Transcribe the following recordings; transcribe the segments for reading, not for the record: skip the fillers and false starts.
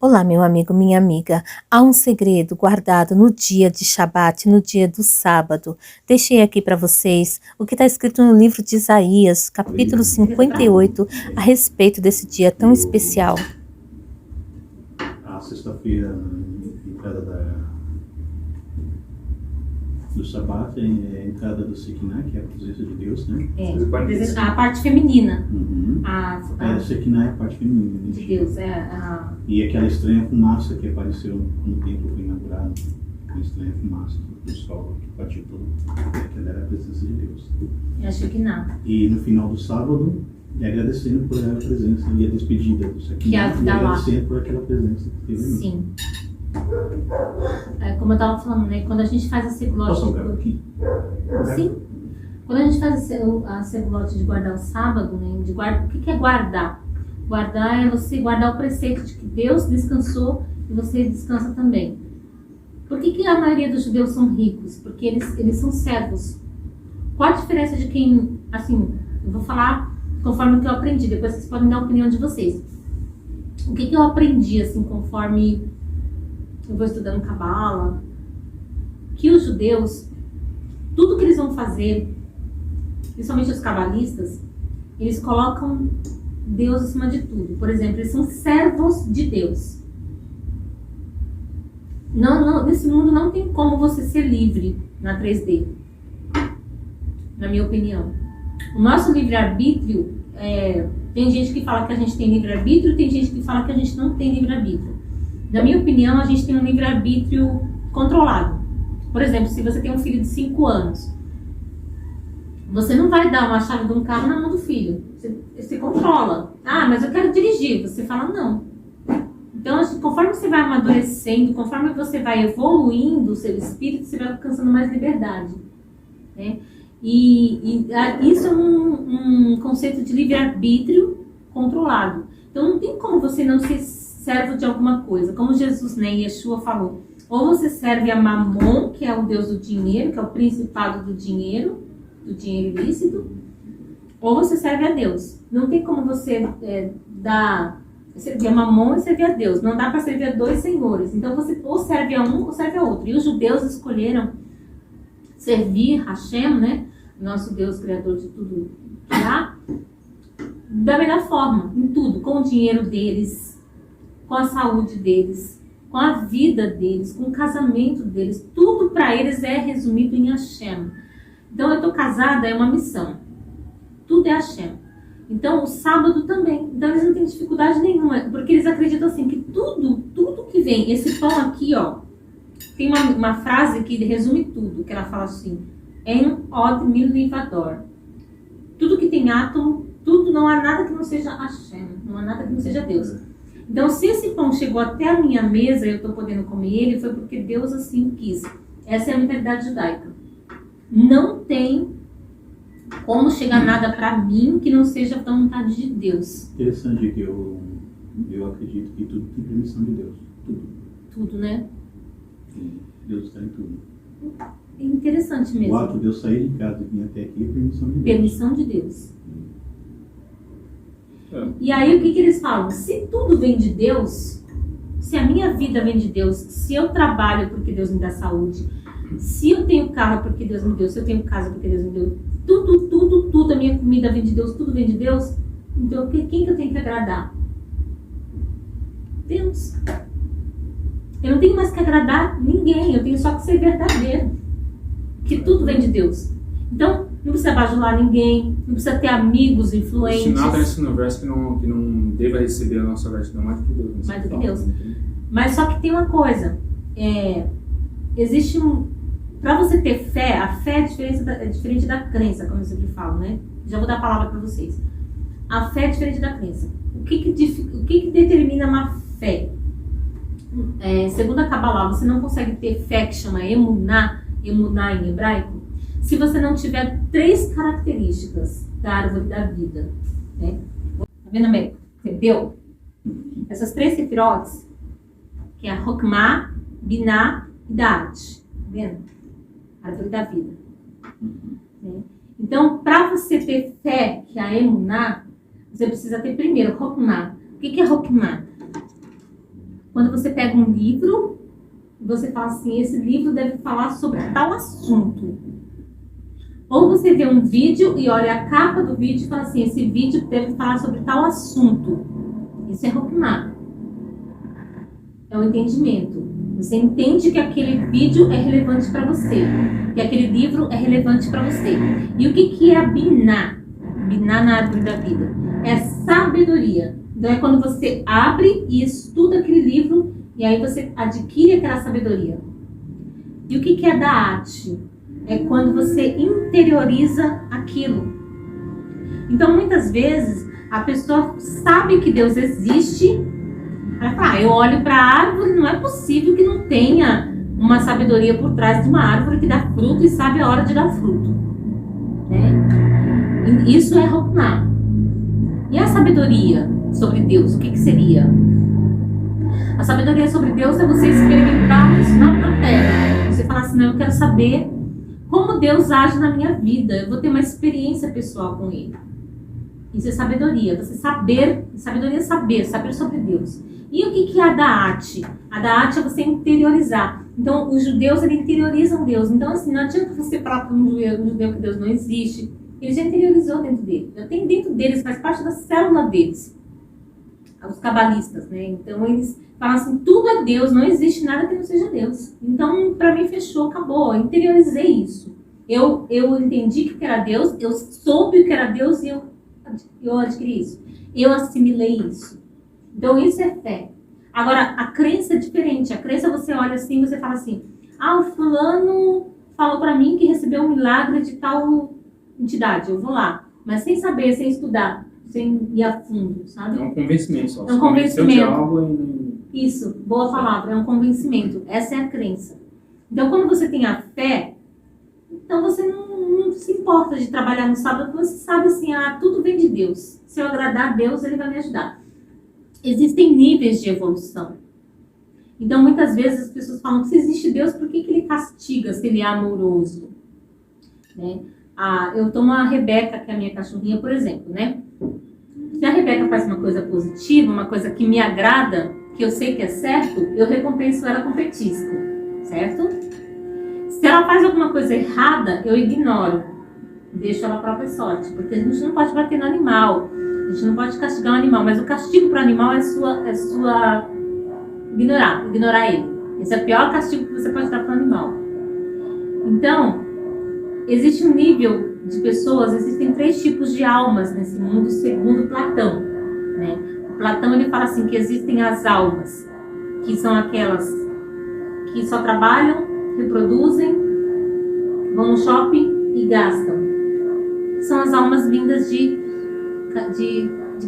Olá, meu amigo, minha amiga. Há um segredo guardado no dia de Shabat, no dia do sábado. Deixei aqui para vocês o que está escrito no livro de Isaías, capítulo 58, a respeito desse dia tão especial. A sexta-feira, entrada do Shabat, é a entrada do Shekinah, que é a presença de Deus, né? A parte feminina. Uhum. A Shekinah é a parte feminina, né? de Deus. E aquela estranha fumaça que apareceu quando o templo foi inaugurado. Uma estranha fumaça do sol que partiu todo. Aquela era a presença de Deus. É a Shekinah. E no final do sábado, agradecendo por aquela presença e a despedida do Shekinah. Que é a e agradecendo por aquela presença que teve. Sim. Como eu estava falando, né? Quando a gente faz a seglote... Posso um aqui? Sim. Quando a gente faz a seglote de guardar o sábado, né? O que é guardar? Guardar é você guardar o preceito de que Deus descansou e você descansa também. Por que a maioria dos judeus são ricos? Porque eles são servos. Qual a diferença de quem... Assim, eu vou falar conforme o que eu aprendi. Depois vocês podem dar a opinião de vocês. O que eu aprendi, assim, conforme... eu vou estudando Cabala, que os judeus, tudo que eles vão fazer, principalmente os cabalistas, eles colocam Deus acima de tudo. Por exemplo, eles são servos de Deus. Nesse mundo não tem como você ser livre na 3D, na minha opinião. O nosso livre-arbítrio, tem gente que fala que a gente tem livre-arbítrio, tem gente que fala que a gente não tem livre-arbítrio. Na minha opinião, a gente tem um livre-arbítrio controlado. Por exemplo, se você tem um filho de 5 anos, você não vai dar uma chave de um carro na mão do filho. Você controla. Ah, mas eu quero dirigir. Você fala não. Então, conforme você vai amadurecendo, conforme você vai evoluindo o seu espírito, você vai alcançando mais liberdade, né? E isso é um conceito de livre-arbítrio controlado. Então, não tem como você não ser servo de alguma coisa. Como Jesus, né, Yeshua falou, ou você serve a Mamon, que é o deus do dinheiro, que é o principado do dinheiro ilícito, ou você serve a Deus. Não tem como você servir a Mamon e servir a Deus. Não dá para servir a dois senhores. Então você ou serve a um ou serve a outro. E os judeus escolheram servir Hashem, né, nosso Deus criador de tudo que há, da melhor forma, em tudo, com o dinheiro deles, com a saúde deles, com a vida deles, com o casamento deles. Tudo para eles é resumido em Hashem. Então, eu estou casada, é uma missão. Tudo é Hashem. Então, o sábado também. Então, eles não têm dificuldade nenhuma, porque eles acreditam assim, que tudo que vem, esse pão aqui, ó, tem uma frase que resume tudo, que ela fala assim, En od milivador. Tudo que tem átomo, não há nada que não seja Hashem, não há nada que não seja Deus. Então, se esse pão chegou até a minha mesa e eu estou podendo comer ele, foi porque Deus assim quis. Essa é a mentalidade judaica. Não tem como chegar nada para mim que não seja da vontade de Deus. Interessante que eu acredito que tudo tem permissão de Deus. Tudo, né? Sim, Deus está em tudo. É interessante mesmo. O ato de eu sair de casa e vir até aqui é permissão de Deus. Permissão de Deus. E aí o que eles falam? Se tudo vem de Deus, se a minha vida vem de Deus, se eu trabalho porque Deus me dá saúde, se eu tenho carro porque Deus me deu, se eu tenho casa porque Deus me deu, tudo, a minha comida vem de Deus, tudo vem de Deus, então quem que eu tenho que agradar? Deus. Eu não tenho mais que agradar ninguém, eu tenho só que ser verdadeiro, que tudo vem de Deus. Então, não precisa bajular ninguém, não precisa ter amigos influentes. Se nada nesse universo que não deva receber a nossa gratidão mais do que Deus. Mais do que Deus. Mas só que tem uma coisa, existe para você ter fé, a fé é diferente da crença, como eu sempre falo, né? Já vou dar a palavra para vocês. A fé é diferente da crença. O que determina uma fé? Segundo a Kabbalah, você não consegue ter fé que chama emuná em hebraico, se você não tiver 3 características da árvore da vida, né? Tá vendo, Américo? Entendeu? Essas 3 sefirotes, que é a Hokmah, Binah e Da'at. Tá vendo? Árvore da vida. Né? Então, para você ter fé, que é a emuná, você precisa ter primeiro Hokmah. O que é Hokmah? Quando você pega um livro, você fala assim, esse livro deve falar sobre tal assunto. Ou você vê um vídeo e olha a capa do vídeo e fala assim, esse vídeo deve falar sobre tal assunto. Isso é Rokhmah. É o entendimento. Você entende que aquele vídeo é relevante para você, que aquele livro é relevante para você. E o que é a Binah? Binah na árvore da vida. É sabedoria. Então é quando você abre e estuda aquele livro e aí você adquire aquela sabedoria. E o que é Da'at? É quando você interioriza aquilo. Então muitas vezes a pessoa sabe que Deus existe. Ela fala, eu olho para a árvore, não é possível que não tenha uma sabedoria por trás de uma árvore que dá fruto e sabe a hora de dar fruto. Né? Isso é Rokhmah. E a sabedoria sobre Deus, o que seria? A sabedoria sobre Deus é você experimentar isso na terra. Você fala assim, não, eu quero saber como Deus age na minha vida. Eu vou ter uma experiência pessoal com Ele. Isso é sabedoria. Você saber, sabedoria é saber sobre Deus. E o que é a Da'at? A Da'at é você interiorizar. Então, os judeus, eles interiorizam Deus. Então, assim, não adianta você falar para um judeu que Deus não existe. Ele já interiorizou dentro dele. Já tem dentro deles, faz parte da célula deles. Os cabalistas, né? Então, eles falam assim, tudo é Deus, não existe nada que não seja Deus. Então, para mim, fechou, acabou. Eu interiorizei isso. Eu entendi que era Deus, eu soube o que era Deus e eu adquiri isso. Eu assimilei isso. Então isso é fé. Agora, a crença é diferente. A crença você olha assim, você fala assim, o fulano falou pra mim que recebeu um milagre de tal entidade, eu vou lá. Mas sem saber, sem estudar, sem ir a fundo, sabe? É um convencimento só. É um convencimento. Algo Isso, boa palavra, é um convencimento. Essa é a crença. Então quando você tem a fé, então você não se importa de trabalhar no sábado, você sabe assim, tudo vem de Deus. Se eu agradar a Deus, Ele vai me ajudar. Existem níveis de evolução. Então, muitas vezes as pessoas falam que se existe Deus, por que Ele castiga se Ele é amoroso? Né? Eu tomo a Rebeca, que é a minha cachorrinha, por exemplo, né? Se a Rebeca faz uma coisa positiva, uma coisa que me agrada, que eu sei que é certo, eu recompenso ela com petisco, certo? Se ela faz alguma coisa errada, eu ignoro. Deixo ela à própria sorte, porque a gente não pode bater no animal. A gente não pode castigar um animal, mas o castigo para o animal é sua ignorar ele. Esse é o pior castigo que você pode dar para o animal. Então, existe um nível de pessoas, existem 3 tipos de almas nesse mundo, segundo Platão. Né? O Platão ele fala assim que existem as almas, que são aquelas que só trabalham, reproduzem, vão no shopping e gastam. São as almas vindas de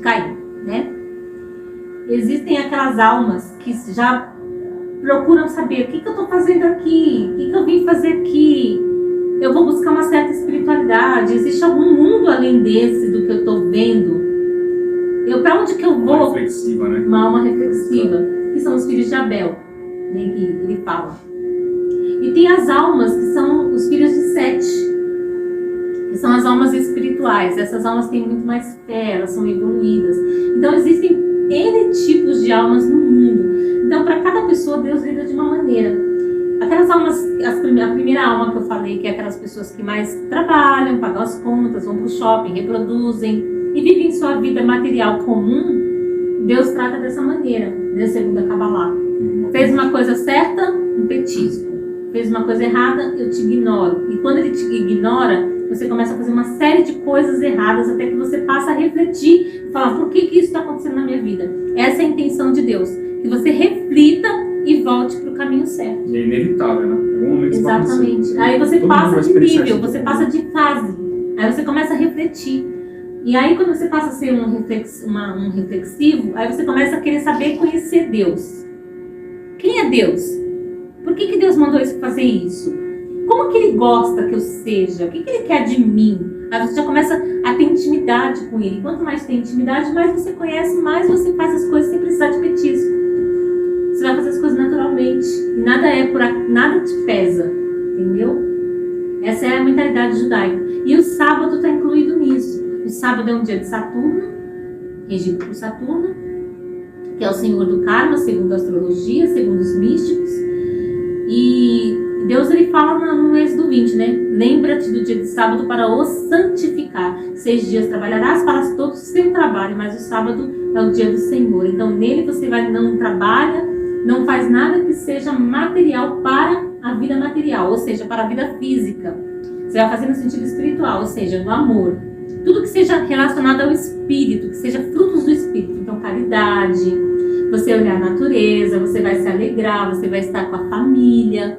Caim, né? Existem aquelas almas que já procuram saber o que eu estou fazendo aqui, o que eu vim fazer aqui. Eu vou buscar uma certa espiritualidade. Existe algum mundo além desse do que eu estou vendo? Para onde que eu vou? Uma reflexiva, né? Uma alma reflexiva, que são os filhos de Abel, né, que ele fala. E tem as almas que são os filhos de Sete, que são as almas espirituais. Essas almas têm muito mais fé, elas são evoluídas. Então existem N tipos de almas no mundo. Então para cada pessoa Deus lida de uma maneira. Aquelas almas, a primeira alma que eu falei, que é aquelas pessoas que mais trabalham, pagam as contas, vão para o shopping, reproduzem e vivem sua vida material comum, Deus trata dessa maneira, né, segundo a Kabbalah. Fez uma coisa certa, um petisco. Fez uma coisa errada, eu te ignoro. E quando ele te ignora, você começa a fazer uma série de coisas erradas até que você passa a refletir e falar, por que isso está acontecendo na minha vida? Essa é a intenção de Deus, que você reflita e volte para o caminho certo. E é inevitável, né? Em algum momento exatamente. Aí você passa de nível, você passa de fase. Aí você começa a refletir. E aí quando você passa a ser um reflexivo, aí você começa a querer saber e conhecer Deus. Quem é Deus? Por que Deus mandou fazer isso? Como que Ele gosta que eu seja? O que Ele quer de mim? Aí você já começa a ter intimidade com Ele. Quanto mais tem intimidade, mais você conhece, mais você faz as coisas sem precisar de petisco. Você vai fazer as coisas naturalmente. E nada te pesa. Entendeu? Essa é a mentalidade judaica. E o sábado está incluído nisso. O sábado é um dia de Saturno, regido por Saturno. que é o senhor do karma, segundo a astrologia, segundo os místicos. E Deus, ele fala no Êxodo 20, né? Lembra-te do dia de sábado para o santificar. 6 dias trabalharás para todo o seu trabalho, mas o sábado é o dia do Senhor. Então nele você não trabalha, não faz nada que seja material para a vida material, ou seja, para a vida física. Você vai fazer no sentido espiritual, ou seja, no amor. Tudo que seja relacionado ao espírito, que seja frutos do espírito. Então, caridade, você olhar a natureza, você vai se alegrar, você vai estar com a família,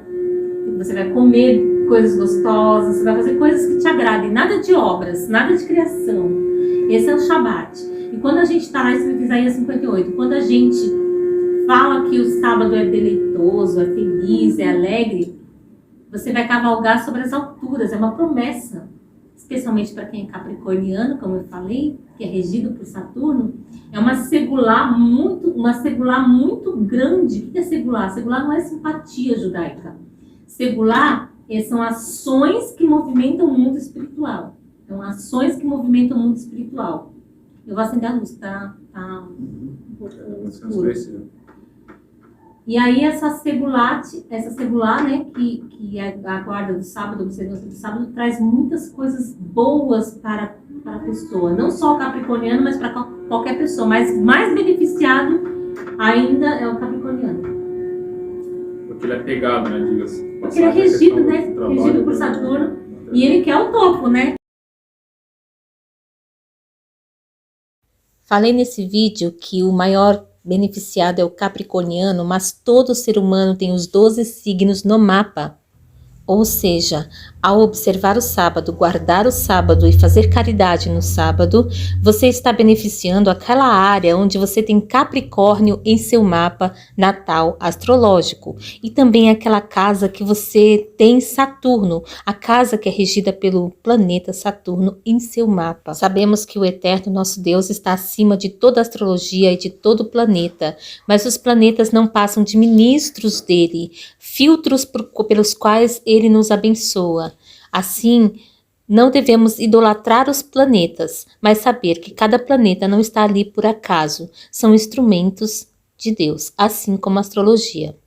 você vai comer coisas gostosas, você vai fazer coisas que te agradem. Nada de obras, nada de criação. Esse é o Shabat. E quando a gente está lá escrito em Isaías 58, quando a gente fala que o sábado é deleitoso, é feliz, é alegre, você vai cavalgar sobre as alturas, é uma promessa. Especialmente para quem é capricorniano, como eu falei, que é regido por Saturno, é uma segular muito grande. O que é segular? Segular não é simpatia judaica. Segular são ações que movimentam o mundo espiritual. Então, ações que movimentam o mundo espiritual. Eu vou acender a luz, tá um pouco escuro. E aí essa segular, né, que é a guarda do sábado, a observância do sábado, traz muitas coisas boas para a pessoa. Não só o capricorniano, mas para qualquer pessoa. Mas mais beneficiado ainda é o capricorniano. Porque ele é pegado, né, diga-se. Porque ele é regido, né, regido por Saturno. E ele quer o topo, né? Falei nesse vídeo que o maior beneficiado é o capricorniano, mas todo ser humano tem os 12 signos no mapa. Ou seja, ao observar o sábado, guardar o sábado e fazer caridade no sábado, você está beneficiando aquela área onde você tem Capricórnio em seu mapa natal astrológico. E também aquela casa que você tem Saturno, a casa que é regida pelo planeta Saturno em seu mapa. Sabemos que o Eterno, nosso Deus, está acima de toda a astrologia e de todo o planeta, mas os planetas não passam de ministros dele, filtros pelos quais ele nos abençoa. Assim, não devemos idolatrar os planetas, mas saber que cada planeta não está ali por acaso, são instrumentos de Deus, assim como a astrologia.